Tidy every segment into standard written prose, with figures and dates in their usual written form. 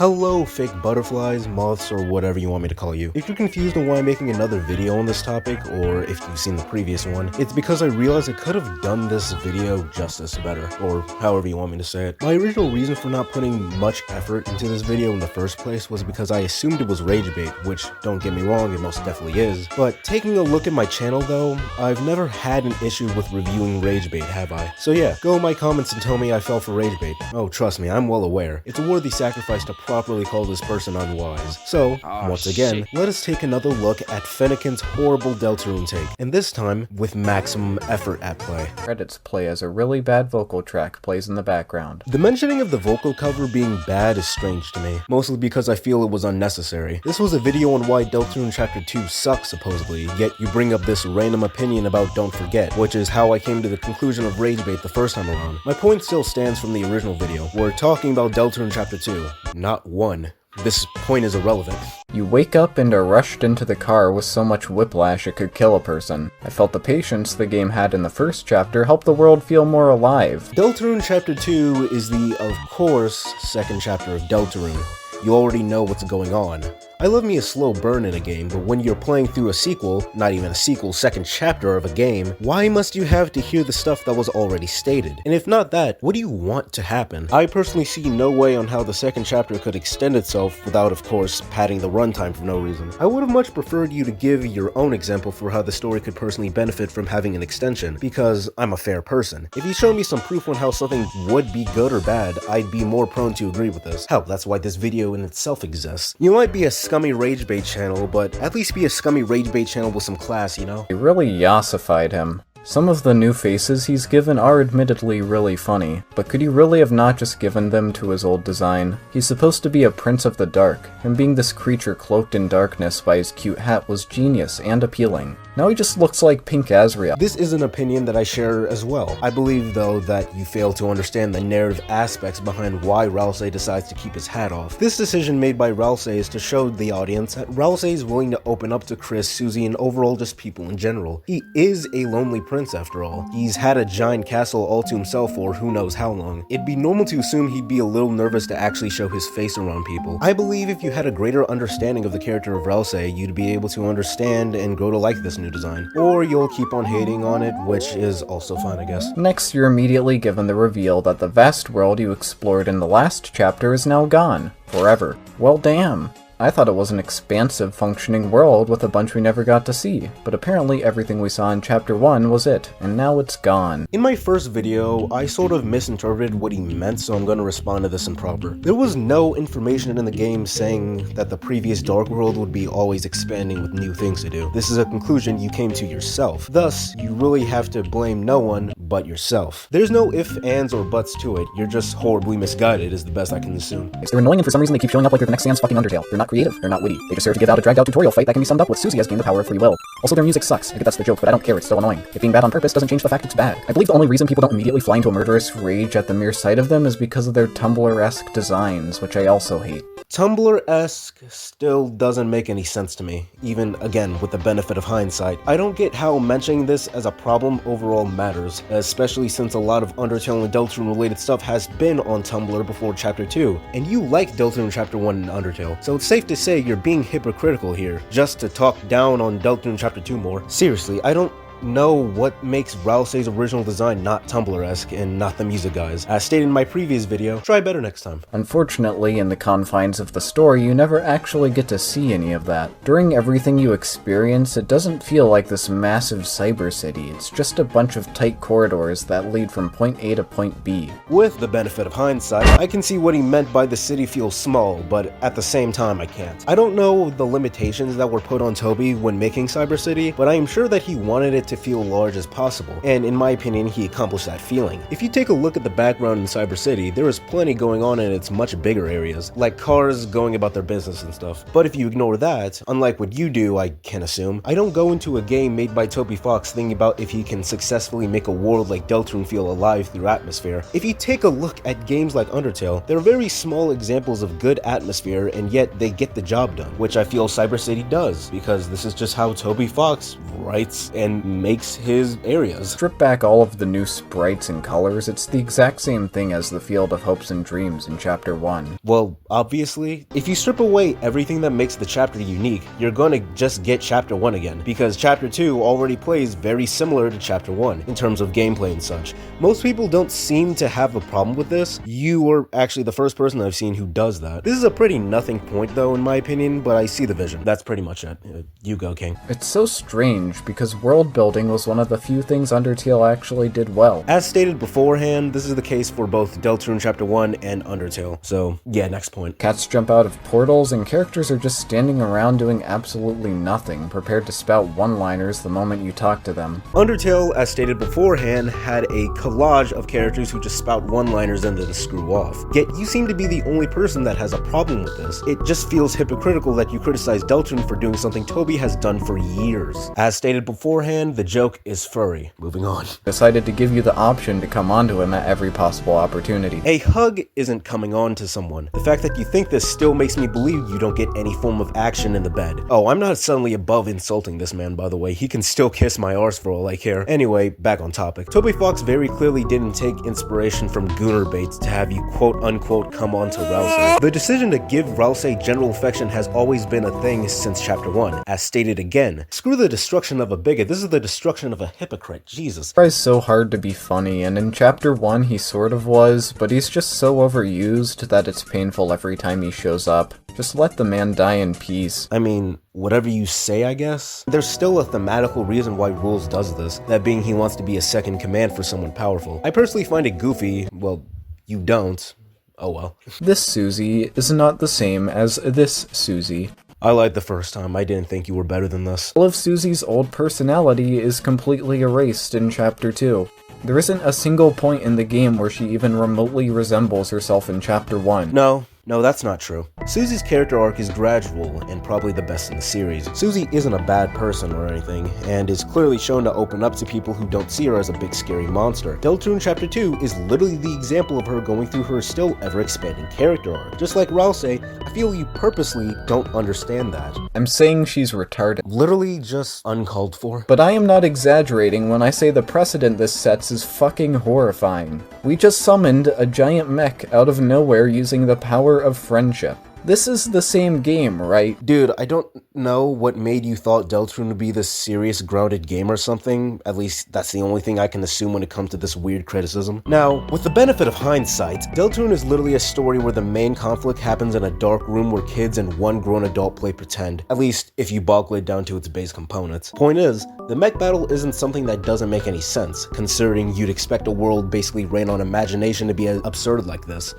Hello fake butterflies, moths, or whatever you want me to call you. If you're confused on why I'm making another video on this topic, or if you've seen the previous one, it's because I realized I could have done this video justice better, or however you want me to say it. My original reason for not putting much effort into this video in the first place was because I assumed it was rage bait, which, don't get me wrong, it most definitely is. But taking a look at my channel though, I've never had an issue with reviewing rage bait, have I? So yeah, go in my comments and tell me I fell for rage bait. Oh, trust me, I'm well aware. It's a worthy sacrifice to properly call this person unwise. So, once again, let us take another look at Fennekin's horrible Deltarune take, and this time with maximum effort at play. Credits play as a really bad vocal track plays in the background. The mentioning of the vocal cover being bad is strange to me, mostly because I feel it was unnecessary. This was a video on why Deltarune Chapter 2 sucks supposedly, yet you bring up this random opinion about Don't Forget, which is how I came to the conclusion of rage bait the first time around. My point still stands from the original video. We're talking about Deltarune Chapter 2, not 1. This point is irrelevant. You wake up and are rushed into the car with so much whiplash it could kill a person. I felt the patience the game had in the first chapter helped the world feel more alive. Deltarune Chapter 2 is the, of course, second chapter of Deltarune. You already know what's going on. I love me a slow burn in a game, but when you're playing through a sequel, not even a sequel, second chapter of a game, why must you have to hear the stuff that was already stated? And if not that, what do you want to happen? I personally see no way on how the second chapter could extend itself without, of course, padding the runtime for no reason. I would have much preferred you to give your own example for how the story could personally benefit from having an extension, because I'm a fair person. If you show me some proof on how something would be good or bad, I'd be more prone to agree with this. Hell, that's why this video in itself exists. You might be a scummy rage bait channel, but at least be a scummy rage bait channel with some class, you know? They really yassified him. Some of the new faces he's given are admittedly really funny, but could he really have not just given them to his old design? He's supposed to be a prince of the dark, and being this creature cloaked in darkness by his cute hat was genius and appealing. Now he just looks like Pink Azrael. This is an opinion that I share as well. I believe, though, that you fail to understand the narrative aspects behind why Ralsei decides to keep his hat off. This decision made by Ralsei is to show the audience that Ralsei is willing to open up to Chris, Susie, and overall just people in general. He is a lonely prince after all. He's had a giant castle all to himself for who knows how long. It'd be normal to assume he'd be a little nervous to actually show his face around people. I believe if you had a greater understanding of the character of Ralsei, you'd be able to understand and grow to like this new design. Or you'll keep on hating on it, which is also fine, I guess. Next, you're immediately given the reveal that the vast world you explored in the last chapter is now gone. Forever. Well, damn. I thought it was an expansive, functioning world with a bunch we never got to see, but apparently everything we saw in Chapter 1 was it, and now it's gone. In my first video, I sort of misinterpreted what he meant, so I'm gonna respond to this in proper. There was no information in the game saying that the previous Dark World would be always expanding with new things to do. This is a conclusion you came to yourself. Thus, you really have to blame no one but yourself. There's no ifs, ands, or buts to it. You're just horribly misguided is the best I can assume. They're annoying and for some reason they keep showing up like they're the next Sans fucking Undertale. They're not creative, they're not witty. They just serve to give out a dragged out tutorial fight that can be summed up with Susie has gained the power of free will. Also, their music sucks. I get that's the joke, but I don't care, it's still annoying. It being bad on purpose doesn't change the fact it's bad. I believe the only reason people don't immediately fly into a murderous rage at the mere sight of them is because of their Tumblr-esque designs, which I also hate. Tumblr-esque still doesn't make any sense to me, even, again, with the benefit of hindsight. I don't get how mentioning this as a problem overall matters, especially since a lot of Undertale and Deltarune related stuff has been on Tumblr before Chapter 2, and you like Deltarune Chapter 1 and Undertale, so it's safe to say you're being hypocritical here, just to talk down on Deltarune Chapter 2 more. Seriously, I don't know what makes Ralsei's original design not Tumblr-esque and not the music guys. As stated in my previous video, try better next time. Unfortunately, in the confines of the story, you never actually get to see any of that. During everything you experience, it doesn't feel like this massive cyber city. It's just a bunch of tight corridors that lead from point A to point B. With the benefit of hindsight, I can see what he meant by the city feels small, but at the same time I can't. I don't know the limitations that were put on Toby when making Cyber City, but I am sure that he wanted it to feel large as possible, and in my opinion he accomplished that feeling. If you take a look at the background in Cyber City, there is plenty going on in its much bigger areas, like cars going about their business and stuff. But if you ignore that, unlike what you do, I can assume, I don't go into a game made by Toby Fox thinking about if he can successfully make a world like Deltarune feel alive through atmosphere. If you take a look at games like Undertale, they're very small examples of good atmosphere, and yet they get the job done, which I feel Cyber City does, because this is just how Toby Fox writes and makes his areas. Strip back all of the new sprites and colors, it's the exact same thing as the Field of Hopes and Dreams in Chapter 1. Well, obviously, if you strip away everything that makes the chapter unique, you're gonna just get Chapter 1 again, because Chapter 2 already plays very similar to Chapter 1 in terms of gameplay and such. Most people don't seem to have a problem with this. You are actually the first person I've seen who does that. This is a pretty nothing point though, in my opinion, but I see the vision. That's pretty much it. You go, King. It's so strange, because world building was one of the few things Undertale actually did well. As stated beforehand, this is the case for both Deltarune Chapter 1 and Undertale. So, yeah, next point. Cats jump out of portals, and characters are just standing around doing absolutely nothing, prepared to spout one-liners the moment you talk to them. Undertale, as stated beforehand, had a collage of characters who just spout one-liners and then screw off. Yet you seem to be the only person that has a problem with this. It just feels hypocritical that you criticize Deltarune for doing something Toby has done for years. As stated beforehand, the joke is furry. Moving on. Decided to give you the option to come onto him at every possible opportunity. A hug isn't coming on to someone. The fact that you think this still makes me believe you don't get any form of action in the bed. Oh, I'm not suddenly above insulting this man, by the way. He can still kiss my arse for all I care. Anyway, back on topic. Toby Fox very clearly didn't take inspiration from Gooner Baits to have you quote-unquote come on to Rousey. The decision to give Rousey general affection has always been a thing since Chapter 1. As stated again, screw the destruction of a bigot, this is the destruction of a hypocrite. Jesus. Tries so hard to be funny, and in Chapter 1 he sort of was, but he's just so overused that it's painful every time he shows up. Just let the man die in peace. I mean, whatever you say, I guess. There's still a thematical reason why Rules does this, that being he wants to be a second command for someone powerful. I personally find it goofy. Well, you don't. Oh well. This Susie is not the same as this Susie. I lied the first time. I didn't think you were better than this. All of Susie's old personality is completely erased in Chapter 2. There isn't a single point in the game where she even remotely resembles herself in Chapter 1. No, that's not true. Susie's character arc is gradual and probably the best in the series. Susie isn't a bad person or anything, and is clearly shown to open up to people who don't see her as a big scary monster. Deltarune Chapter 2 is literally the example of her going through her still ever-expanding character arc. Just like Rousey, I feel you purposely don't understand that. I'm saying she's retarded. Literally just uncalled for. But I am not exaggerating when I say the precedent this sets is fucking horrifying. We just summoned a giant mech out of nowhere using the power of friendship. This is the same game, right? Dude, I don't know what made you thought Deltarune would be this serious, grounded game or something. At least, that's the only thing I can assume when it comes to this weird criticism. Now, with the benefit of hindsight, Deltarune is literally a story where the main conflict happens in a dark room where kids and one grown adult play pretend. At least, if you boggle it down to its base components. Point is, the mech battle isn't something that doesn't make any sense, considering you'd expect a world basically ran on imagination to be absurd like this.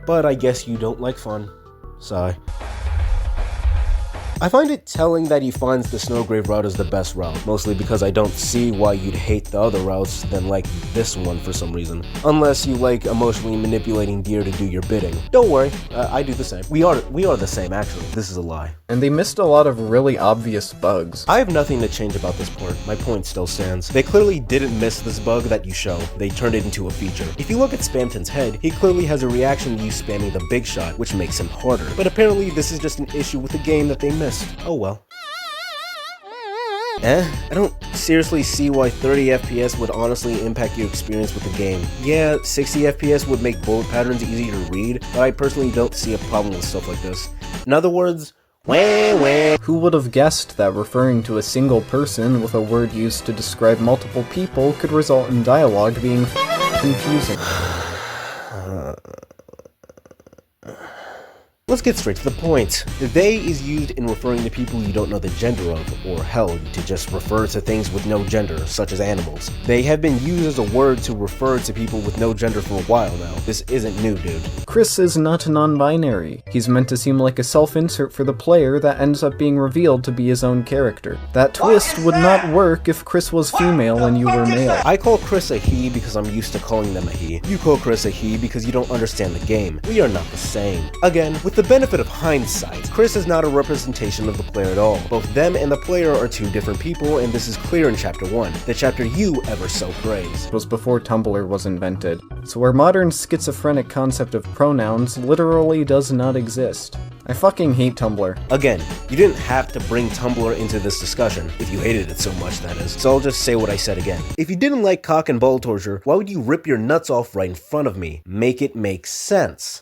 But I guess you don't like fun. Sigh. I find it telling that he finds the Snowgrave route as the best route, mostly because I don't see why you'd hate the other routes than like this one for some reason. Unless you like emotionally manipulating deer to do your bidding. Don't worry, I do the same. We are the same actually. This is a lie. And they missed a lot of really obvious bugs. I have nothing to change about this part. My point still stands. They clearly didn't miss this bug that you show. They turned it into a feature. If you look at Spamton's head, he clearly has a reaction to you spamming the big shot, which makes him harder. But apparently this is just an issue with the game that they missed. Oh well. I don't seriously see why 30 FPS would honestly impact your experience with the game. Yeah, 60 FPS would make bullet patterns easier to read, but I personally don't see a problem with stuff like this. In other words, wah. Who would have guessed that referring to a single person with a word used to describe multiple people could result in dialogue being confusing? Let's get straight to the point. They is used in referring to people you don't know the gender of, or hell, to just refer to things with no gender, such as animals. They have been used as a word to refer to people with no gender for a while now. This isn't new, dude. Chris is not non-binary. He's meant to seem like a self-insert for the player that ends up being revealed to be his own character. That twist would not work if Chris was female and you were male. I call Chris a he because I'm used to calling them a he. You call Chris a he because you don't understand the game. We are not the same. Again, with the benefit of hindsight, Chris is not a representation of the player at all. Both them and the player are two different people, and this is clear in Chapter 1, the chapter you ever so praise. It was before Tumblr was invented, so our modern schizophrenic concept of pronouns literally does not exist. I fucking hate Tumblr. Again, you didn't have to bring Tumblr into this discussion, if you hated it so much, that is. So I'll just say what I said again. If you didn't like cock and ball torture, why would you rip your nuts off right in front of me? Make it make sense.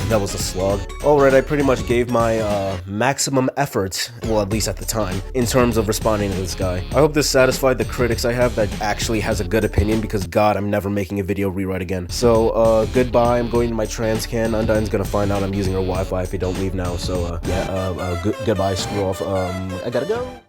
That was a slog. Alright, I pretty much gave my maximum effort, well, at least at the time, in terms of responding to this guy. I hope this satisfied the critics I have that actually has a good opinion, because god, I'm never making a video rewrite again. So, goodbye, I'm going to my trans can. Undyne's gonna find out I'm using her Wi-Fi if you don't leave now, so, yeah, goodbye, screw off, I gotta go.